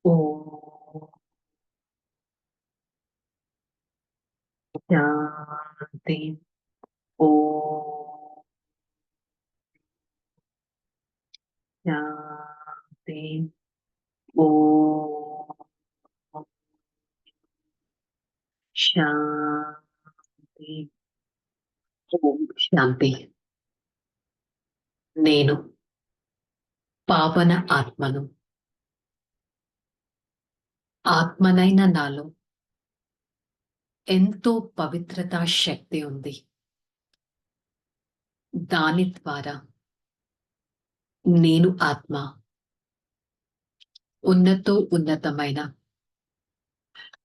ఓం శాంతి. ఓం శాంతి. ఓం శాంతి. ఓం శాంతి. నేను పావన ఆత్మను. ఆత్మనైన నాలో ఎంతో పవిత్రతా శక్తి ఉంది. దాని ద్వారా నేను ఆత్మ ఉన్నతమైన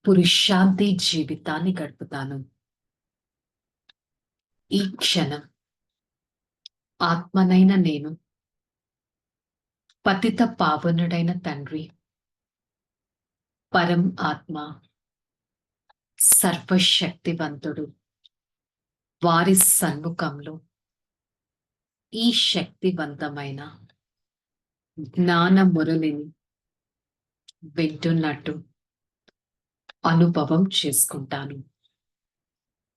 పురుషాంతి జీవితాన్ని గడుపుతాను. ఈ క్షణం ఆత్మనైన నేను పతిత పావనుడైన తండ్రి పరం ఆత్మ సర్వశక్తివంతుడు వారి సన్ముఖంలో ఈ శక్తివంతమైన జ్ఞాన మురళిని వింటున్నట్టు అనుభవం చేసుకుంటాను.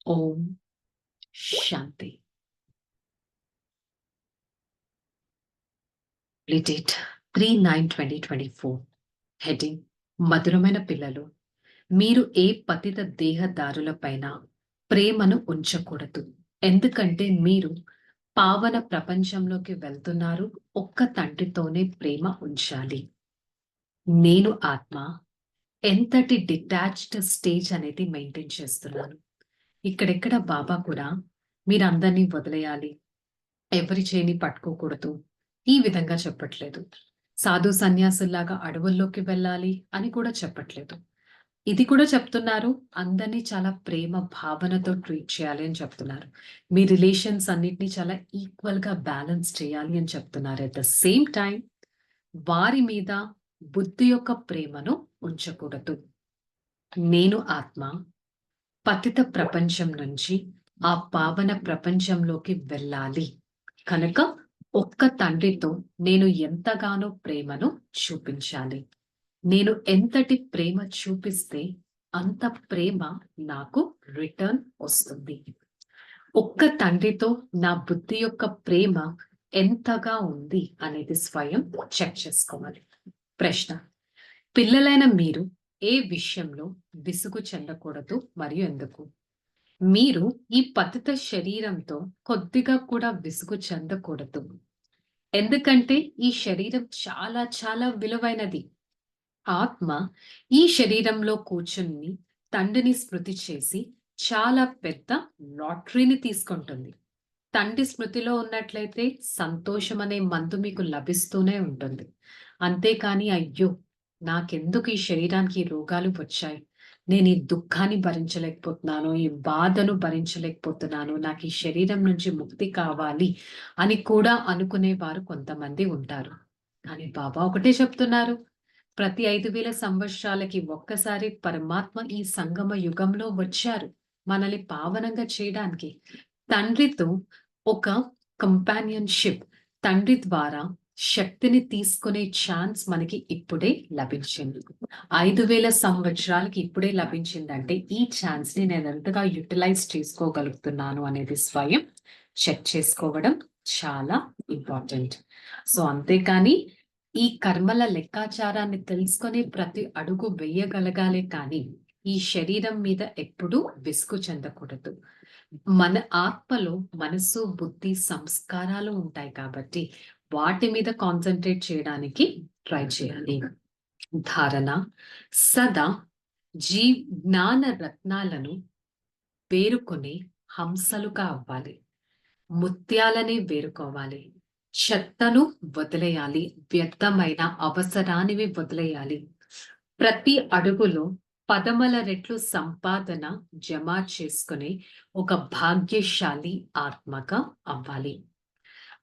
ఓం శాంతి. డేట్ 3/9/2024. హెడ్డింగ్: మధురమైన పిల్లలు, మీరు ఏ పతిత దేహదారులపైన ప్రేమను ఉంచకూడదు, ఎందుకంటే మీరు పావన ప్రపంచంలోకి వెళ్తున్నారు. ఒక్క తండ్రితోనే ప్రేమ ఉంచాలి. నేను ఆత్మ ఎంతటి డిటాచ్డ్ స్టేజ్ అనేది మెయింటైన్ చేస్తున్నాను. ఇక్కడెక్కడ బాబా కూడా మీరందరినీ వదిలేయాలి, ఎవరి చేని పట్టుకోకూడదు ఈ విధంగా చెప్పట్లేదు. సాధు సన్యాసుల్లాగా అడవుల్లోకి వెళ్ళాలి అని కూడా చెప్పట్లేదు. ఇది కూడా చెప్తున్నారు, అందరినీ చాలా ప్రేమ భావనతో ట్రీట్ చేయాలి అని చెప్తున్నారు. మీ రిలేషన్స్ అన్నిటినీ చాలా ఈక్వల్ గా బ్యాలెన్స్ చేయాలి అని చెప్తున్నారు. అట్ ద సేమ్ టైం వారి మీద బుద్ధి యొక్క ప్రేమను ఉంచకూడదు. నేను ఆత్మ పతిత ప్రపంచం నుంచి ఆ పావన ప్రపంచంలోకి వెళ్ళాలి కనుక ఒక్క తండ్రితో నేను ఎంతగానో ప్రేమను చూపించాలి. నేను ఎంతటి ప్రేమ చూపిస్తే అంత ప్రేమ నాకు రిటర్న్ వస్తుంది. ఒక్క తండ్రితో నా బుద్ధి యొక్క ప్రేమ ఎంతగా ఉంది అనేది స్వయం చెక్ చేసుకోవాలి. ప్రశ్న: పిల్లలైన మీరు ఏ విషయంలో విసుగు చెందకూడదు మరియు ఎందుకు? మీరు ఈ పతిత శరీరంతో కొద్దిగా కూడా విసుగు చెందకూడదు, ఎందుకంటే ఈ శరీరం చాలా చాలా విలువైనది. ఆత్మ ఈ శరీరంలో కూర్చుని తండ్రిని స్మృతి చేసి చాలా పెద్ద లాటరీని తీసుకుంటుంది. తండ్రి స్మృతిలో ఉన్నట్లయితే సంతోషం అనే మందు మీకు లభిస్తూనే ఉంటుంది. అంతేకాని అయ్యో నాకెందుకు ఈ శరీరానికి రోగాలు వచ్చాయి, నేను ఈ దుఃఖాన్ని భరించలేకపోతున్నాను, ఈ బాధను భరించలేకపోతున్నాను, నాకు ఈ శరీరం నుంచి ముక్తి కావాలి అని కూడా అనుకునేవారు కొంతమంది ఉంటారు. కానీ బాబా ఒకటే చెప్తున్నారు, ప్రతి 5,000 సంవత్సరాలకి ఒక్కసారి పరమాత్మ ఈ సంగమ యుగంలో వచ్చారు మనల్ని పావనంగా చేయడానికి. తండ్రితో ఒక కంపానియన్షిప్, తండ్రి ద్వారా శక్తిని తీసుకునే ఛాన్స్ మనకి ఇప్పుడే లభించింది. 5,000 సంవత్సరాలకి ఇప్పుడే లభించిందంటే ఈ ఛాన్స్ ని నేను ఎంతగా యూటిలైజ్ చేసుకోగలుగుతున్నాను అనేది స్వయం చెక్ చేసుకోవడం చాలా ఇంపార్టెంట్. సో అంతేకాని ఈ కర్మల లెక్కాచారాన్ని తెలుసుకొని ప్రతి అడుగు వేయగలగాలే కానీ ఈ శరీరం మీద ఎప్పుడూ విసుగు చెందకూడదు. మన ఆత్మలో మనసు, బుద్ధి, సంస్కారాలు ఉంటాయి కాబట్టి వాటి మీద కాన్సన్ట్రేట్ చేయడానికి ట్రై చేయాలి. ధారణ: సదా జ్ఞాన రత్నాలను వేరుకొని హంసలుగా అవ్వాలి. ముత్యాలని వేరుకోవాలి. చెత్తను వదిలేయాలి. వ్యర్థమైన అవసరానివి వదిలేయాలి. ప్రతి అడుగులో 10 రెట్లు సంపాదన జమ చేసుకుని ఒక భాగ్యశాలి ఆత్మగా అవ్వాలి.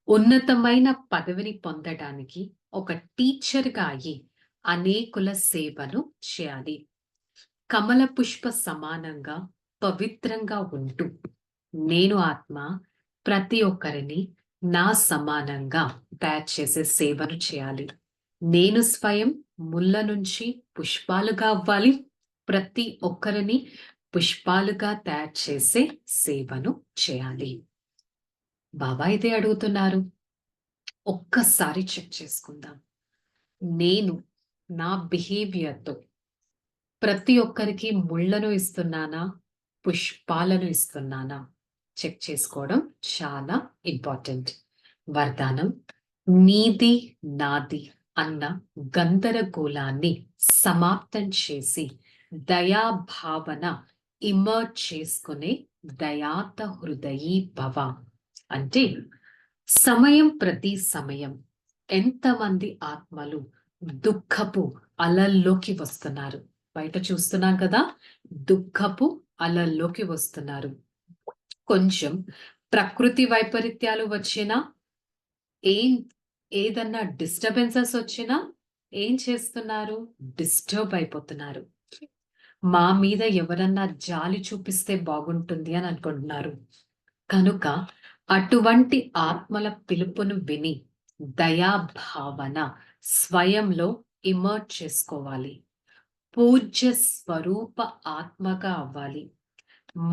ఉన్నతమైన పదవిని పొందడానికి ఒక టీచర్గా అయ్యి అనేకుల సేవను చేయాలి. కమల పుష్ప సమానంగా పవిత్రంగా ఉంటూ నేను ఆత్మ ప్రతి ఒక్కరిని నా సమానంగా తయారు చేసే సేవను చేయాలి. నేను స్వయం ముళ్ళ నుంచి పుష్పాలుగా అవ్వాలి. ప్రతి ఒక్కరిని పుష్పాలుగా తయారు చేసే సేవను చేయాలి. బాబా ఇదే అడుగుతున్నారు. ఒక్కసారి చెక్ చేసుకుందాం. నేను నా బిహేవియర్‌తో ప్రతి ఒక్కరికి ముళ్ళను ఇస్తున్నానా? పుష్పాలను ఇస్తున్నానా? చెక్ చేసుకోవడం చాలా ఇంపార్టెంట్. వరదానం నీది, నాది అన్న గందరగోళాన్ని సమాప్తం చేసి దయా భావన ఇమర్జ్ చేసుకునే దయాత హృదయీ భవ. అంటే సమయం ప్రతి సమయం ఎంతమంది ఆత్మలు దుఃఖపు అలల్లోకి వస్తున్నారు. బయట చూస్తున్నాం కదా! దుఃఖపు అలల్లోకి వస్తున్నారు. కొంచెం ప్రకృతి వైపరీత్యాలు వచ్చినా, ఏం ఏదన్నా డిస్టర్బెన్సెస్ వచ్చినా ఏం చేస్తున్నారు? డిస్టర్బ్ అయిపోతున్నారు. మా మీద ఎవరన్నా జాలి చూపిస్తే బాగుంటుంది అని అనుకుంటున్నారు. కనుక అటువంటి ఆత్మల పిలుపును విని దయా భావన స్వయంలో ఇమర్జ్ చేసుకోవాలి. పూజ్య స్వరూప ఆత్మగా అవ్వాలి.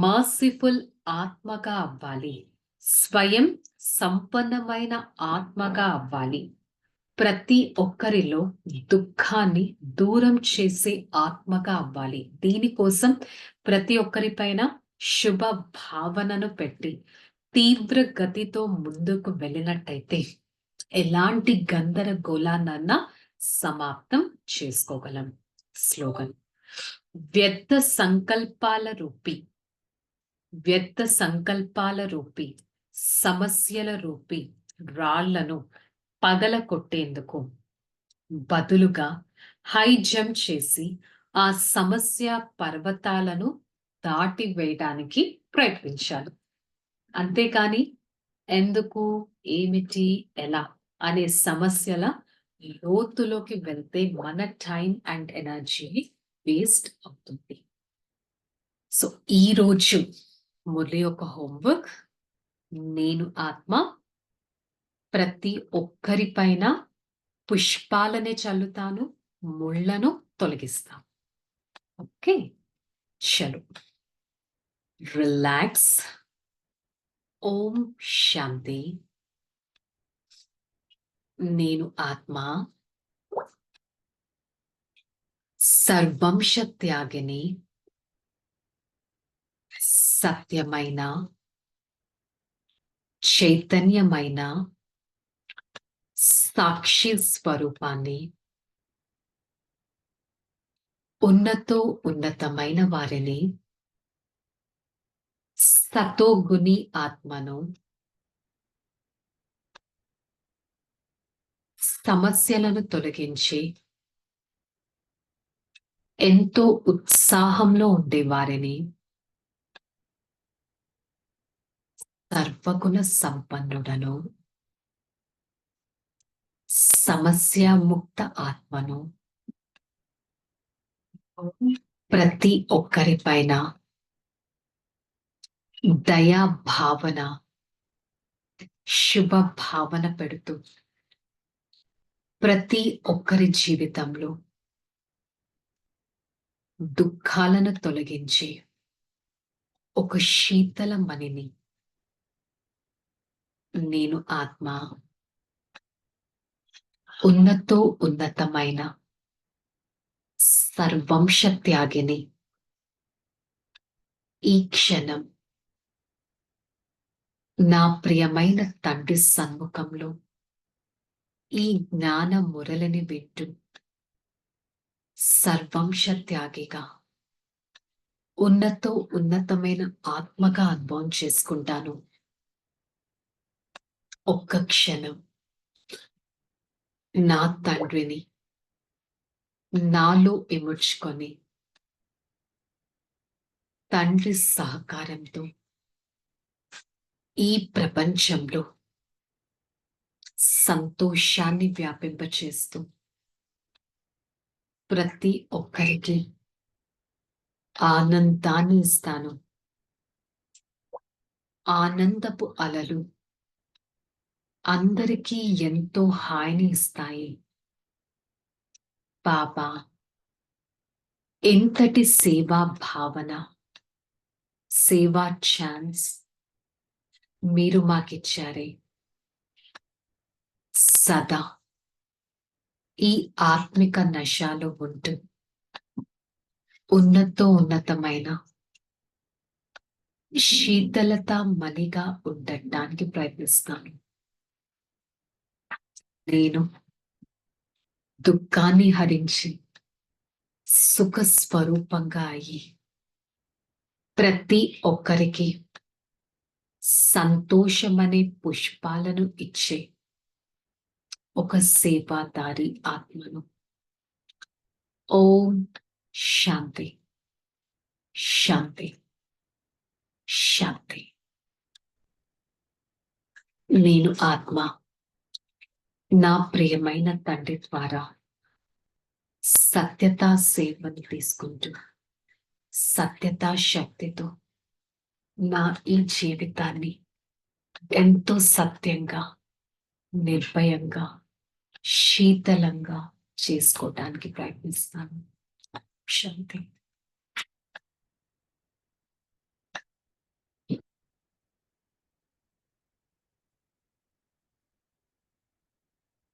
మర్సిఫుల్ ఆత్మగా అవ్వాలి. స్వయం సంపన్నమైన ఆత్మగా అవ్వాలి. ప్రతి ఒక్కరిలో దుఃఖాన్ని దూరం చేసే ఆత్మగా అవ్వాలి. దీనికోసం ప్రతి ఒక్కరిపైన శుభ భావనను పెట్టి తీవ్ర గతితో ముందుకు వెళ్ళినట్టయితే ఎలాంటి గందరగోళాన్నన్నా సమాప్తం చేసుకోగలం. స్లోగన్ వ్యర్థ సంకల్పాల రూపి, వ్యర్థ సంకల్పాల రూపి, సమస్యల రూపి రాళ్లను పగల కొట్టేందుకు బదులుగా హై జంప్ చేసి ఆ సమస్య పర్వతాలను దాటి వేయడానికి ప్రయత్నించాలి. అంతేకాని ఎందుకు, ఏమిటి, ఎలా అనే సమస్యల లోతులోకి వెళ్తే మన టైం అండ్ ఎనర్జీ వేస్ట్ అవుతుంది. సో ఈరోజు మురళి యొక్క హోంవర్క్, నేను ఆత్మ ప్రతి ఒక్కరిపైన పుష్పాలనే చల్లుతాను, ముళ్ళను తొలగిస్తాను. ఓకే, చలో రిలాక్స్. ఓం శాంతి. నేను ఆత్మ సర్వంశ త్యాగిని, సత్యమైన చైతన్యమైన సాక్షి స్వరూపాన్ని, ఉన్నతో ఉన్నతమైన వారిని, సతోగుణి ఆత్మను, సమస్యలను తొలగించి ఎంతో ఉత్సాహంలో ఉండే వారిని, సర్వగుణ సంపన్నుడను, సమస్య ముక్త ఆత్మను, ప్రతి ఒక్కరిపైన దయా భావన, శుభ భావన పెడుతూ ప్రతి ఒక్కరి జీవితంలో దుఃఖాలను తొలగించి ఒక శీతల మణిని నేను ఆత్మ ఉన్నతో ఉన్నతమైన సర్వంశ త్యాగిని ఈ క్షణం నా ప్రియమైన తండ్రి సన్ముఖంలో ఈ జ్ఞాన మురళిని వింటూ సర్వంశ త్యాగిగా ఉన్నతో ఉన్నతమైన ఆత్మగా అనుభవం చేసుకుంటాను. ఒక్క క్షణం నా తండ్రిని నాలో ఇముడ్చుకొని తండ్రి సహకారంతో ఈ ప్రపంచంలో సంతోషాన్ని వ్యాపింపచేస్తూ ప్రతి ఒక్కరికి ఆనందాన్ని ఇస్తాను. ఆనందపు అలలు అందరికీ ఎంతో హాయిని ఇస్తాయి. బాబా, ఎంతటి సేవా భావన, సేవా ఛాన్స్ మీరు మాకిచ్చారే. సదా ఈ ఆత్మిక నశాలో ఉంటూ ఉన్నతమైన శీతలత మలిగా ఉండటానికి ప్రయత్నిస్తాను. నేను దుఃఖాన్ని హరించి సుఖ స్వరూపంగా అయ్యి ప్రతి ఒక్కరికి సంతోషమనే పుష్పాలను ఇచ్చే ఒక సేవాదారి ఆత్మను. ఓం శాంతి, శాంతి, శాంతి. నేను ఆత్మ నా ప్రియమైన తండ్రి ద్వారా సత్యతా సేవను తీసుకుంటూ సత్యతా శక్తితో నా ఈ జీవితాన్ని ఎంతో సత్యంగా, నిర్భయంగా, శీతలంగా చేసుకోవటానికి ప్రయత్నిస్తాను. శాంతి.